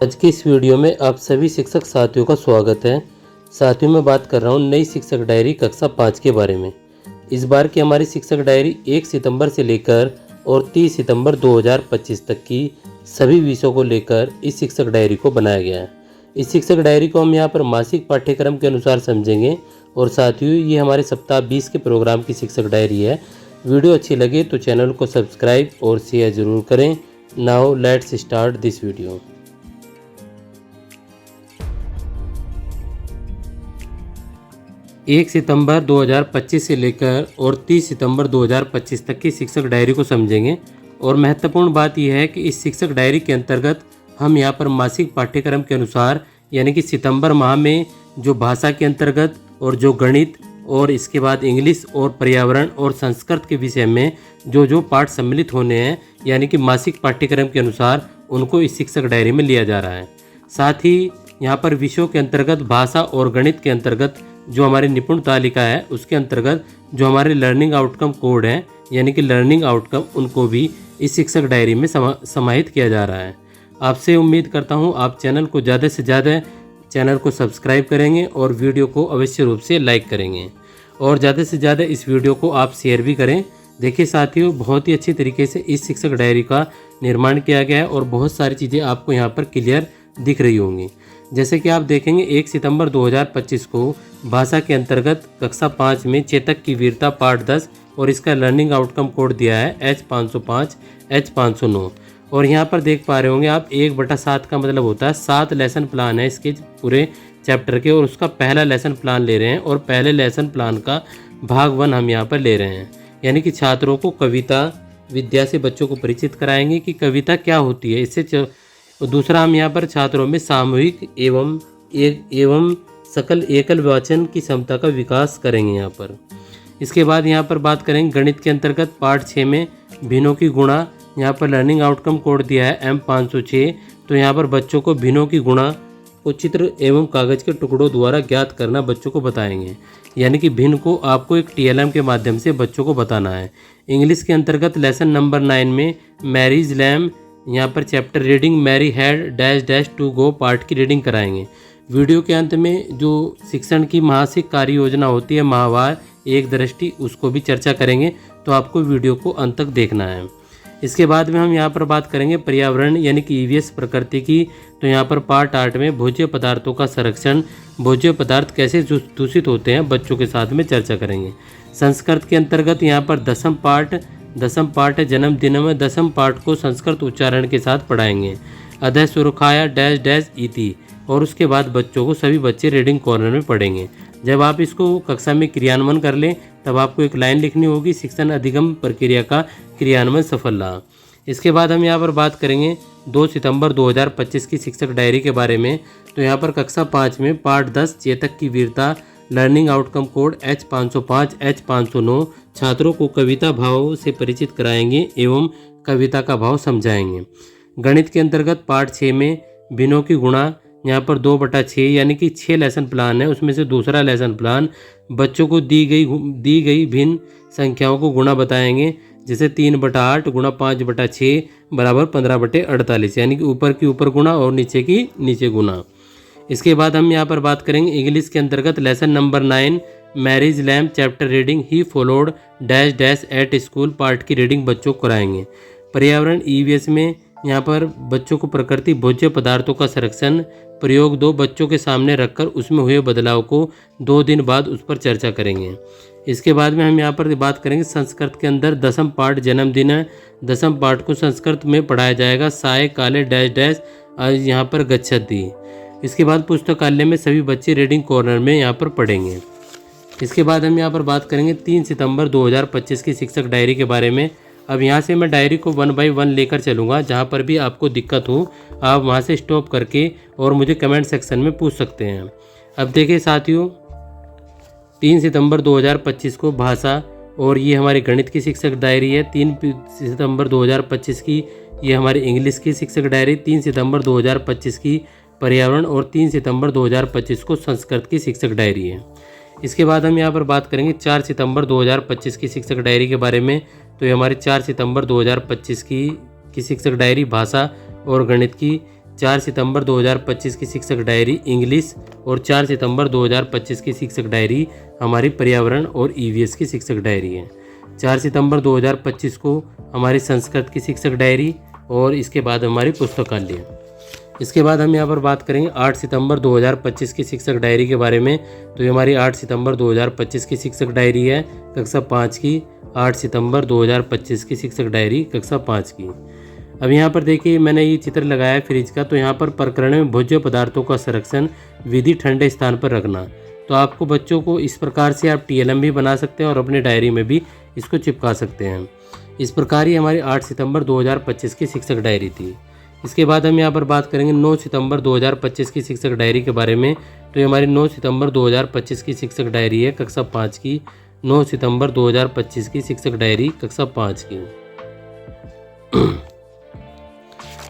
आज की इस वीडियो में आप सभी शिक्षक साथियों का स्वागत है। साथियों, मैं बात कर रहा हूँ नई शिक्षक डायरी कक्षा 5 के बारे में। इस बार की हमारी शिक्षक डायरी 1 सितंबर से लेकर और 30 सितंबर 2025 तक की सभी विषयों को लेकर इस शिक्षक डायरी को बनाया गया है। इस शिक्षक डायरी को हम यहाँ पर मासिक पाठ्यक्रम के अनुसार समझेंगे। और साथियों, ये हमारे सप्ताह 20 के प्रोग्राम की शिक्षक डायरी है। वीडियो अच्छी लगे तो चैनल को सब्सक्राइब और शेयर जरूर करें। Now let's start this video. 1 सितंबर 2025 से लेकर और 30 सितंबर 2025 तक की शिक्षक डायरी को समझेंगे। और महत्वपूर्ण बात यह है कि इस शिक्षक डायरी के अंतर्गत हम यहाँ पर मासिक पाठ्यक्रम के अनुसार यानी कि सितंबर माह में जो भाषा के अंतर्गत और जो गणित और इसके बाद इंग्लिश और पर्यावरण और संस्कृत के विषय में जो पाठ सम्मिलित होने हैं यानी कि मासिक पाठ्यक्रम के अनुसार उनको इस शिक्षक डायरी में लिया जा रहा है। साथ ही यहाँ पर विषयों के अंतर्गत भाषा और गणित के अंतर्गत जो हमारी निपुण तालिका है उसके अंतर्गत जो हमारे लर्निंग आउटकम कोड है यानी कि लर्निंग आउटकम उनको भी इस शिक्षक डायरी में समाहित किया जा रहा है। आपसे उम्मीद करता हूँ आप चैनल को ज़्यादा से ज़्यादा चैनल को सब्सक्राइब करेंगे और वीडियो को अवश्य रूप से लाइक करेंगे और ज़्यादा से ज़्यादा इस वीडियो को आप शेयर भी करें। देखिए साथियों, बहुत ही अच्छी तरीके से इस शिक्षक डायरी का निर्माण किया गया है और बहुत सारी चीज़ें आपको यहाँ पर क्लियर दिख रही होंगी। जैसे कि आप देखेंगे 1 सितंबर 2025 को भाषा के अंतर्गत कक्षा 5 में चेतक की वीरता पाठ 10 और इसका लर्निंग आउटकम कोड दिया है H505 H509। और यहाँ पर देख पा रहे होंगे आप 1/7 का मतलब होता है 7 लेसन प्लान है इसके पूरे चैप्टर के और उसका पहला लेसन प्लान ले रहे हैं और पहले लेसन प्लान का भाग 1 हम यहाँ पर ले रहे हैं। यानी कि छात्रों को कविता विद्या से बच्चों को परिचित कराएंगे कि कविता क्या होती है। इससे दूसरा हम यहाँ पर छात्रों में सामूहिक एवं सकल एकल वाचन की क्षमता का विकास करेंगे यहाँ पर। इसके बाद यहाँ पर बात करेंगे गणित के अंतर्गत पाठ 6 में भिन्नों की गुणा। यहाँ पर लर्निंग आउटकम कोड दिया है M506। तो यहाँ पर बच्चों को भिन्नों की गुणा को चित्र एवं कागज के टुकड़ों द्वारा ज्ञात करना बच्चों को बताएंगे। यानी कि भिन्न को आपको एक TLM के माध्यम से बच्चों को बताना है। इंग्लिश के अंतर्गत लेसन नंबर 9 में मैरिज लैम यहाँ पर chapter reading Mary had dash dash to go part की रीडिंग कराएंगे। वीडियो के अंत में जो शिक्षण की मासिक कार्य योजना होती है माहवार एक दृष्टि उसको भी चर्चा करेंगे। तो आपको वीडियो को अंत तक देखना है। इसके बाद में हम यहाँ पर बात करेंगे पर्यावरण यानी कि EVS प्रकृति की। तो यहाँ पर पार्ट 8 में भोज्य पदार्थों का संरक्षण, भोज्य पदार्थ कैसे दूषित होते हैं बच्चों के साथ में चर्चा करेंगे। संस्कृत के अंतर्गत यहाँ पर दसम पाठ है जन्मदिन में। दसम पाठ को संस्कृत उच्चारण के साथ पढ़ाएंगे। अधः सुरखाया डैश डैश इति। और उसके बाद बच्चों को सभी बच्चे रीडिंग कॉर्नर में पढ़ेंगे। जब आप इसको कक्षा में क्रियान्वयन कर लें तब आपको एक लाइन लिखनी होगी, शिक्षण अधिगम प्रक्रिया का क्रियान्वयन सफल रहा। इसके बाद हम यहाँ पर बात करेंगे 2 सितंबर 2025 की शिक्षक डायरी के बारे में। तो यहाँ पर कक्षा 5 में पाठ 10 चेतक की वीरता learning outcome code H505 H509 छात्रों को कविता भाव से परिचित कराएंगे एवं कविता का भाव समझाएंगे। गणित के अंतर्गत पाठ 6 में भिन्नों की गुणा। यहाँ पर 2/6 यानी कि 6 लेसन प्लान है उसमें से दूसरा लेसन प्लान बच्चों को दी गई भिन्न संख्याओं को गुणा बताएंगे। जैसे 3/8 गुणा 5/6 बराबर 15/48 यानी कि ऊपर की ऊपर गुणा और नीचे की नीचे गुणा। इसके बाद हम यहाँ पर बात करेंगे इंग्लिश के अंतर्गत lesson number 9 marriage lamp chapter reading he followed dash dash at school part की रीडिंग बच्चों को कराएंगे। पर्यावरण EVS में यहाँ पर बच्चों को प्रकृति भोज्य पदार्थों का संरक्षण प्रयोग 2 बच्चों के सामने रखकर उसमें हुए बदलाव को 2 दिन बाद उस पर चर्चा करेंगे। इसके बाद में हम यहाँ पर बात करेंगे संस्कृत के अंदर दसम पाठ जन्मदिन है। दसम पाठ को संस्कृत में पढ़ाया जाएगा साय काले डैश डैश यहाँ पर गच्छति। इसके बाद पुस्तकालय में सभी बच्चे रीडिंग कॉर्नर में यहाँ पर पढ़ेंगे। इसके बाद हम यहाँ पर बात करेंगे 3 सितंबर 2025 की शिक्षक डायरी के बारे में। अब यहाँ से मैं डायरी को 1 बाय 1 लेकर चलूँगा। जहाँ पर भी आपको दिक्कत हो आप वहाँ से स्टॉप करके और मुझे कमेंट सेक्शन में पूछ सकते हैं। अब देखिए साथियों, 3 सितंबर 2025 को भाषा और ये हमारी गणित की शिक्षक डायरी है। 3 सितंबर 2025 की ये हमारी इंग्लिश की शिक्षक डायरी, 3 सितंबर 2025 की पर्यावरण और 3 सितंबर 2025 को संस्कृत की शिक्षक डायरी है। इसके बाद हम यहाँ पर बात करेंगे 4 सितंबर 2025 की शिक्षक डायरी के बारे में। तो ये हमारी 4 सितंबर 2025 की शिक्षक डायरी भाषा और गणित की 4 सितंबर 2025 की शिक्षक डायरी इंग्लिश और 4 सितंबर 2025 की शिक्षक डायरी हमारी पर्यावरण और ईवीएस की शिक्षक डायरी है। 4 सितंबर 2025 को हमारी संस्कृत की शिक्षक डायरी और इसके बाद हमारी पुस्तकालय। इसके बाद हम यहाँ पर बात करेंगे 8 सितंबर 2025 की शिक्षक डायरी के बारे में। तो ये हमारी 8 सितंबर 2025 की शिक्षक डायरी है कक्षा 5 की। 8 सितंबर 2025 की शिक्षक डायरी कक्षा 5 की। अब यहाँ पर देखिए मैंने ये चित्र लगाया है फ्रिज का। तो यहाँ पर प्रकरण में भोज्य पदार्थों का संरक्षण विधि ठंडे स्थान पर रखना। तो आपको बच्चों को इस प्रकार से आप TLM भी बना सकते हैं और अपनी डायरी में भी इसको चिपका सकते हैं। इस प्रकार ही हमारी 8 सितंबर 2025 की शिक्षक डायरी थी। इसके बाद हम यहाँ पर बात करेंगे 9 सितंबर 2025 की शिक्षक डायरी के बारे में। तो ये हमारी 9 सितंबर 2025 की शिक्षक डायरी है कक्षा 5 की। 9 सितंबर 2025 की शिक्षक डायरी कक्षा 5 की।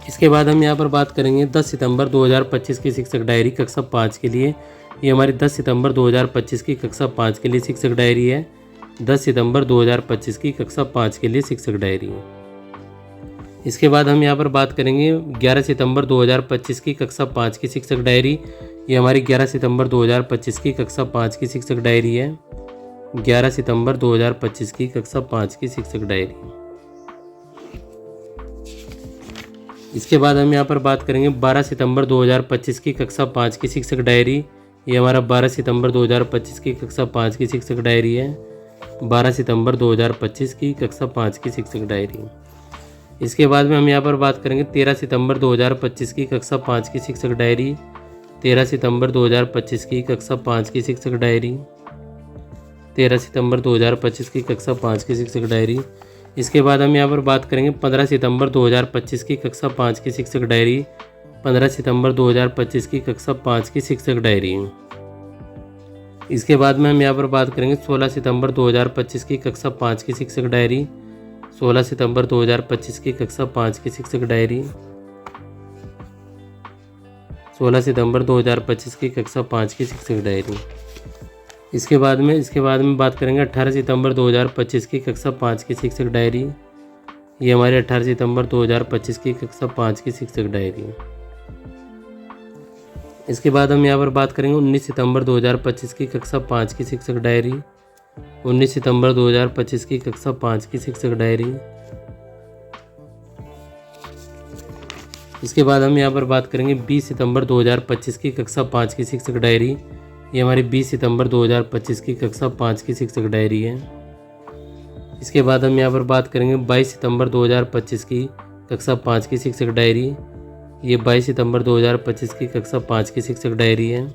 इसके बाद हम यहाँ पर बात करेंगे 10 सितंबर 2025 की शिक्षक डायरी कक्षा 5 के लिए। ये हमारी 10 सितंबर 2025 की कक्षा 5 के लिए शिक्षक डायरी है। 10 सितंबर 2025 की कक्षा 5 के लिए शिक्षक डायरी है। इसके बाद हम यहाँ पर बात करेंगे 11 सितंबर 2025 की कक्षा 5 की शिक्षक डायरी। ये हमारी 11 सितंबर 2025 की कक्षा 5 की शिक्षक डायरी है। 11 सितंबर 2025 की कक्षा 5 की शिक्षक डायरी। इसके बाद हम यहाँ पर बात करेंगे 12 सितंबर 2025 की कक्षा 5 की शिक्षक डायरी। ये हमारा 12 सितंबर 2025 की कक्षा 5 की शिक्षक डायरी है। 12 सितंबर 2025 की कक्षा 5 की शिक्षक डायरी। इसके बाद में हम यहाँ पर बात करेंगे 13 सितंबर 2025 की कक्षा 5 की शिक्षक डायरी। 13 सितंबर 2025 की कक्षा 5 की शिक्षक डायरी। 13 सितंबर 2025 की कक्षा 5 की शिक्षक डायरी। इसके बाद हम यहाँ पर बात करेंगे 15 सितंबर 2025 की कक्षा 5 की शिक्षक डायरी। 15 सितंबर 2025 की कक्षा 5 की शिक्षक डायरी। इसके बाद में हम यहाँ पर बात करेंगे 16 सितंबर 2025 की कक्षा 5 की शिक्षक डायरी। 16 सितंबर 2025 की कक्षा 5 की शिक्षक डायरी। 16 सितंबर 2025 की कक्षा 5 की शिक्षक डायरी। इसके बाद में बात करेंगे 18 सितंबर 2025 की कक्षा 5 की शिक्षक डायरी। ये हमारी 18 सितंबर 2025 की कक्षा 5 की शिक्षक डायरी। इसके बाद हम यहाँ पर बात करेंगे 19 सितंबर 2025 की कक्षा 5 की शिक्षक डायरी। 19 सितंबर 2025 की कक्षा 5 की शिक्षक डायरी। इसके बाद हम यहाँ पर बात करेंगे 20 सितंबर 2025 की कक्षा 5 की शिक्षक डायरी। ये हमारी 20 सितंबर 2025 की कक्षा 5 की शिक्षक डायरी है। इसके बाद हम यहाँ पर बात करेंगे 22 सितंबर 2025 की कक्षा 5 की शिक्षक डायरी। ये 22 सितंबर 2025 की कक्षा 5 की शिक्षक डायरी है।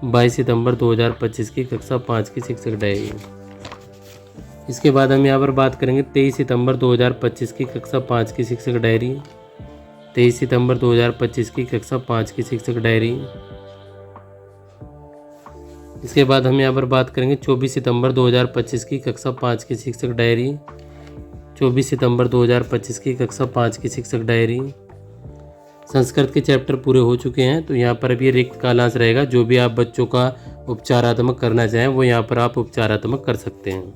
22 सितंबर 2025 की कक्षा 5 की शिक्षक डायरी। इसके बाद हम यहाँ पर बात करेंगे 23 सितंबर 2025 की कक्षा 5 की शिक्षक डायरी। 23 सितंबर 2025 की कक्षा 5 की शिक्षक डायरी। इसके बाद हम यहाँ पर बात करेंगे 24 सितंबर 2025 की कक्षा 5 की शिक्षक डायरी। 24 सितंबर 2025 की कक्षा 5 की शिक्षक डायरी। संस्कृत के चैप्टर पूरे हो चुके हैं। तो यहाँ पर अभी रिक्त कालांश रहेगा। जो भी आप बच्चों का उपचारात्मक करना चाहें वो यहाँ पर आप उपचारात्मक कर सकते हैं।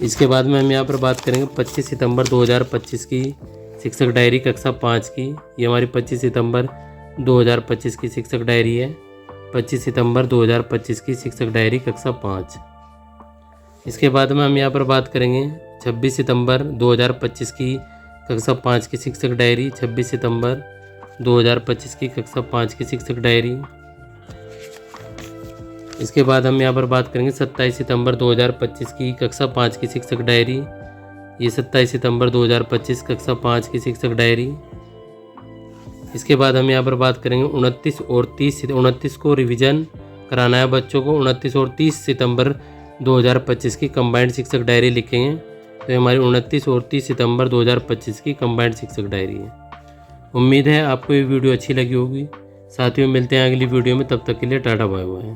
इसके बाद में हम यहाँ पर बात करेंगे 25 सितंबर 2025 की शिक्षक डायरी कक्षा 5 की। ये हमारी 25 सितंबर 2025 की शिक्षक डायरी है। 25 सितंबर 2025 की शिक्षक डायरी कक्षा 5। इसके बाद में हम यहाँ पर बात करेंगे 26 सितंबर 2025 की कक्षा 5 की शिक्षक डायरी। 26 सितंबर 2025 की कक्षा 5 की शिक्षक डायरी। इसके बाद हम यहाँ पर बात करेंगे 27 सितंबर 2025 की कक्षा 5 की शिक्षक डायरी। ये 27 सितंबर 2025 कक्षा 5 की शिक्षक डायरी। इसके बाद हम यहाँ पर बात करेंगे 29 को रिवीजन कराना है बच्चों को। 29 और 30 सितंबर 2025 की कंबाइंड शिक्षक डायरी लिखेंगे। तो हमारी 29 और 30 सितंबर 2025 की कंबाइंड शिक्षक डायरी है। उम्मीद है आपको ये वीडियो अच्छी लगी होगी। साथियों मिलते हैं अगली वीडियो में, तब तक के लिए टाटा बाय बाय।